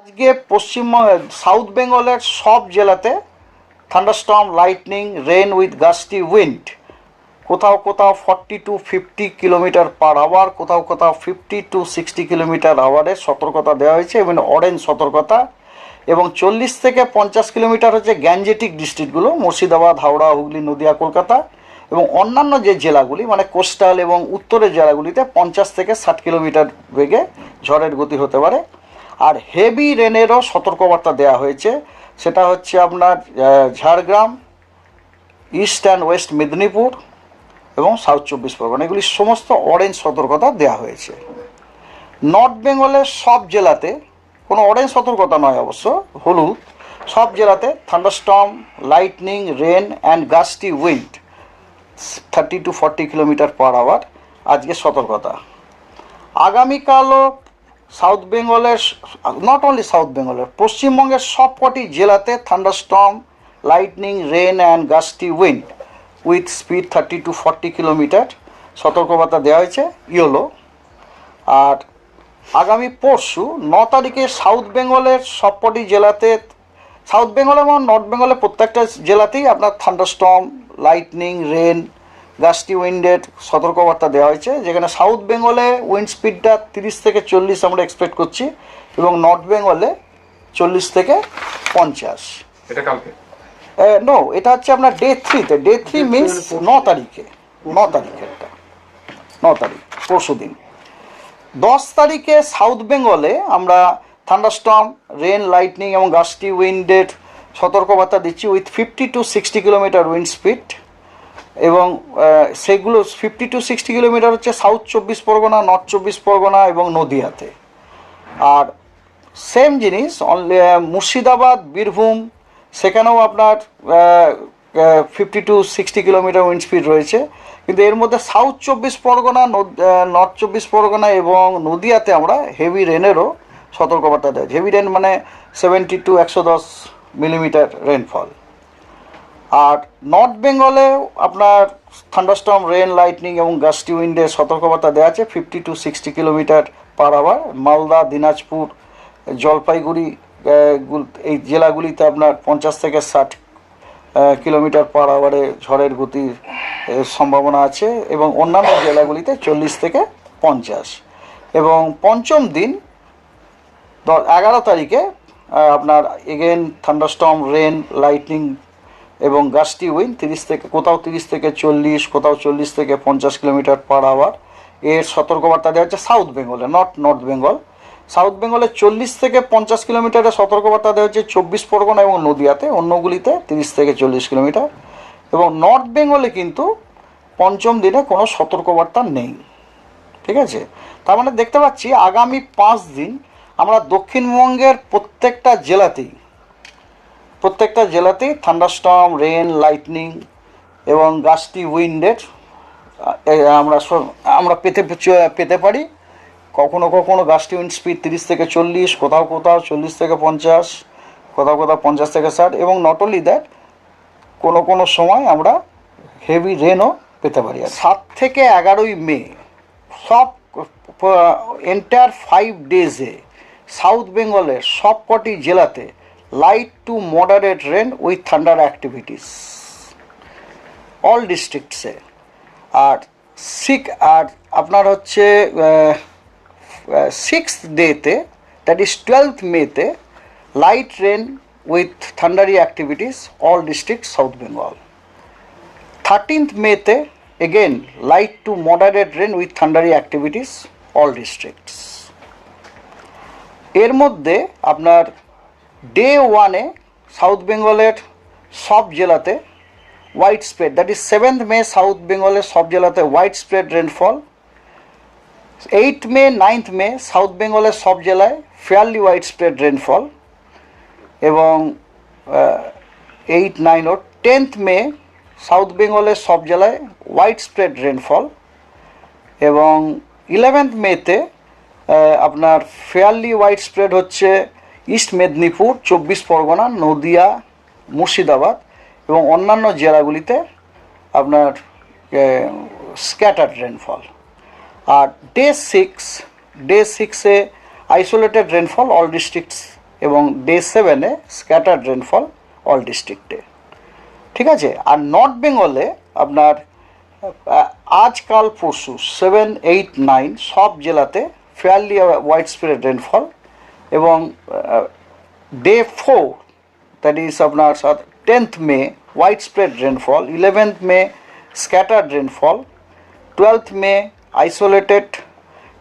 আজকে পশ্চিমবঙ্গের সাউথ বেঙ্গলের সব জেলাতে thunderstorm, lightning, rain with gusty wind, কোথাও কোথাও 40 to 50 কিলোমিটার পার আওয়ার, কোথাও কোথাও 50 to 60 কিলোমিটার আওয়ারের সতর্কতা দেওয়া হয়েছে এবং অরেঞ্জ সতর্কতা। এবং 40 থেকে 50 কিলোমিটার হচ্ছে গ্যাঞ্জেটিক ডিস্ট্রিক্টগুলো, মুর্শিদাবাদ, হাওড়া, হুগলি, নদিয়া, কলকাতা এবং অন্যান্য যে জেলাগুলি মানে কোস্টাল এবং উত্তরের জেলাগুলিতে 50 থেকে 60 কিলোমিটার বেগে ঝড়ের গতি হতে পারে। আর হেভি রেনেরও সতর্কবার্তা দেওয়া হয়েছে, সেটা হচ্ছে আপনার Jhargram, east and West Medinipur এবং সাউথ 24 পরগনা, এগুলি সমস্ত অরেঞ্জ সতর্কতা দেওয়া হয়েছে। নর্থ বেঙ্গলের সব জেলাতে, কোনো অরেঞ্জ সতর্কতা নয় অবশ্য, হলুদ, সব জেলাতে thunderstorm, lightning, rain and gusty wind 30 to 40 kilometre per hour আজকে সতর্কতা। আগামীকালও সাউথ বেঙ্গলের, নট অনলি সাউথ বেঙ্গলের, পশ্চিমবঙ্গের সব কটি জেলাতে thunderstorm, lightning, rain and gusty wind with speed 30 to 40 kilometre সতর্কবার্তা দেওয়া হয়েছে, ইয়েলো। আর আগামী পরশু 9 তারিখে সাউথ বেঙ্গলের সবকটি জেলাতে, সাউথ বেঙ্গল এবং নর্থ বেঙ্গলের প্রত্যেকটা জেলাতেই আপনার থান্ডারস্টর্ম, লাইটনিং, রেন, গাস্টি উইন্ডের সতর্কবার্তা দেওয়া হয়েছে, যেখানে সাউথ বেঙ্গলে উইন্ড স্পিডটা 30 থেকে 40 আমরা এক্সপেক্ট করছি এবং নর্থ বেঙ্গলে 40 থেকে 50। এটা কালকে? নো, এটা হচ্ছে আপনার ডে 3তে। ডে 3 মিনস 9 তারিখে, 9 তারিখে, এটা 9 তারিখ পরশু দিন। 10 তারিখে সাউথ বেঙ্গলে আমরা থান্ডারস্টর্ম, রেন, লাইটনিং এবং গাস্টি উইন্ডের সতর্কবার্তা দিচ্ছি with 50 to 60 kilometre wind speed. এবং সেগুলো 50 to 60 কিলোমিটার হচ্ছে সাউথ 24 পরগনা, নর্থ 24 পরগনা এবং নদিয়াতে। আর সেম জিনিস মুর্শিদাবাদ, বীরভূম, সেখানেও আপনার 50 to 60 কিলোমিটার উইন্ড স্পিড রয়েছে। কিন্তু এর মধ্যে সাউথ 24 পরগনা, নর্থ 24 পরগনা এবং নদিয়াতে আমরা হেভি রেনেরও সতর্কবার্তা দেয়। হেভি রেন মানে 70 to 110 মিলিমিটার রেনফল। আর নর্থ বেঙ্গলেও আপনার থান্ডারস্টর্ম, রেন, লাইটনিং এবং গাস্টি উইন্ডের সতর্কবার্তা দেওয়া আছে 50 to 60 kilometre per hour. Malda, Dinajpur, Jalpaiguri এই জেলাগুলিতে আপনার 50 থেকে 60 কিলোমিটার পার আওয়ারে ঝড়ের গতির সম্ভাবনা আছে এবং অন্যান্য জেলাগুলিতে 40 থেকে 50। এবং পঞ্চম দিন 11 তারিখে আপনার এগেন থান্ডারস্টর্ম, রেন, লাইটনিং এবং গাস্টি উইন্ড 30 থেকে, কোথাও 30 থেকে 40, কোথাও 40 থেকে 50 কিলোমিটার পার আওয়ার এর সতর্কবার্তা দেওয়া হচ্ছে সাউথ বেঙ্গলে, নর্থ বেঙ্গল। সাউথ বেঙ্গলে 40 থেকে 50 কিলোমিটারের সতর্কবার্তা দেওয়া হচ্ছে 24 পরগনা এবং নদিয়াতে, অন্যগুলিতে 30 থেকে 40 কিলোমিটার। এবং নর্থ বেঙ্গলে কিন্তু পঞ্চম দিনে কোনো সতর্কবার্তা নেই, ঠিক আছে। তার মানে দেখতে পাচ্ছি আগামী 5 দিন আমরা দক্ষিণবঙ্গের প্রত্যেকটা জেলাতেই থান্ডারস্টর্ম, রেন, লাইটনিং এবং গাস্টি উইন্ডের আমরা পেতে পারি। কখনো কখনো গাস্টি উইন্ড স্পিড 30 থেকে 40, কোথাও কোথাও 40 থেকে 50, কোথাও কোথাও 50 থেকে 60। এবং নট অনলি দ্যাট, কোনো সময় আমরা হেভি রেনও পেতে পারি। 7 থেকে 11ই মে সব এন্টায়ার 5 ডেজে সাউথ বেঙ্গলের সব কটি জেলাতে light to moderate rain with thunder activities all ডিস্ট্রিক্টসে। আর আপনার হচ্ছে 6th ডেতে, দ্যাট ইজ 12th মেতে, light rain with thundery activities all district south Bengal. 13th মেতে again light to moderate rain with thundery activities all districts. এর মধ্যে আপনার ডে 1-এ সাউথ বেঙ্গলের সব জেলাতে widespread, that is 7th May south বেঙ্গলের সব জেলাতে widespread rainfall. 8th May, 9th May south বেঙ্গলের সব জেলায় ফেয়ারলি হোয়াইট স্প্রেড রেনফল। এবং 8, 9 ও 10th মে সাউথ বেঙ্গলের সব জেলায় হোয়াইট স্প্রেড রেনফল। এবং 11th মেতে আপনার ফেয়ারলি হোয়াইট স্প্রেড হচ্ছে ইস্ট মেদিনীপুর, 24 পরগনা, নদিয়া, মুর্শিদাবাদ এবং অন্যান্য জেলাগুলিতে আপনার স্ক্যাটার্ড রেনফল। আর ডে 6-এ আইসোলেটেড রেনফল অল ডিস্ট্রিক্টস এবং ডে 7-এ স্ক্যাটার্ড রেনফল অল ডিস্ট্রিক্টে। ঠিক আছে। আর নর্থ বেঙ্গলে আপনার আজকাল পরশু 7, 8, 9 সব জেলাতে ফেয়ারলি ওয়াইড স্প্রেড রেনফল, এবং ডে 4 দ্যাট ইজ আপনার 10th May wide spread rainfall, 11th May scattered rainfall, 12th May isolated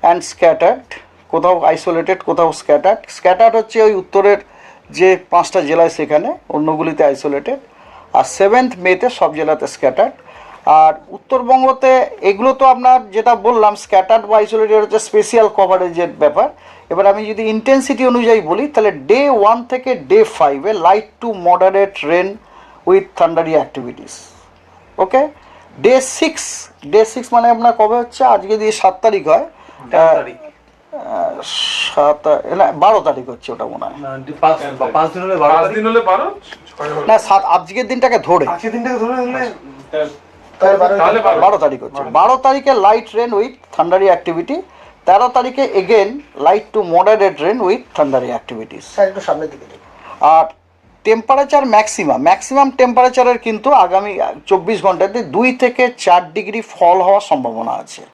and scattered, কোথাও আইসোলেটেড কোথাও স্ক্যাটার্ড। স্ক্যাটার্ড হচ্ছে ওই উত্তরের যে 5টা জেলায় সেখানে, অন্যগুলিতে আইসোলেটেড। আর 7th মেতে সব জেলাতে স্ক্যাটার্ড। আর উত্তরবঙ্গতে এগুলো তো আপনার যেটা বললাম স্ক্যাটার্ড বা আইসোলেটেড হচ্ছে স্পেশাল কভারেজের ব্যাপার। এবার আমি যদি ইন্টেন্সিটি অনুযায়ী বলি তাহলে ডে 1 থেকে ডে 5-এ light to moderate rain with thundery activities. Okay. Day 6 মানে আপনার কবে হচ্ছে, আজকে দিয়ে 7 তারিখ হয়, 12 তারিখ হচ্ছে ওটা মনে হয়, না 7 আজকের দিনটাকে ধরে 12 তারিখ হচ্ছে। 12 তারিখে light rain with thundery activity, 13 তারিখে again light to moderate rain with thundery activities. আর টেম্পারেচার ম্যাক্সিমাম টেম্পারেচারের কিন্তু আগামী 24 ঘন্টাতে 2 থেকে 4 ডিগ্রি ফল হওয়ার সম্ভাবনা আছে।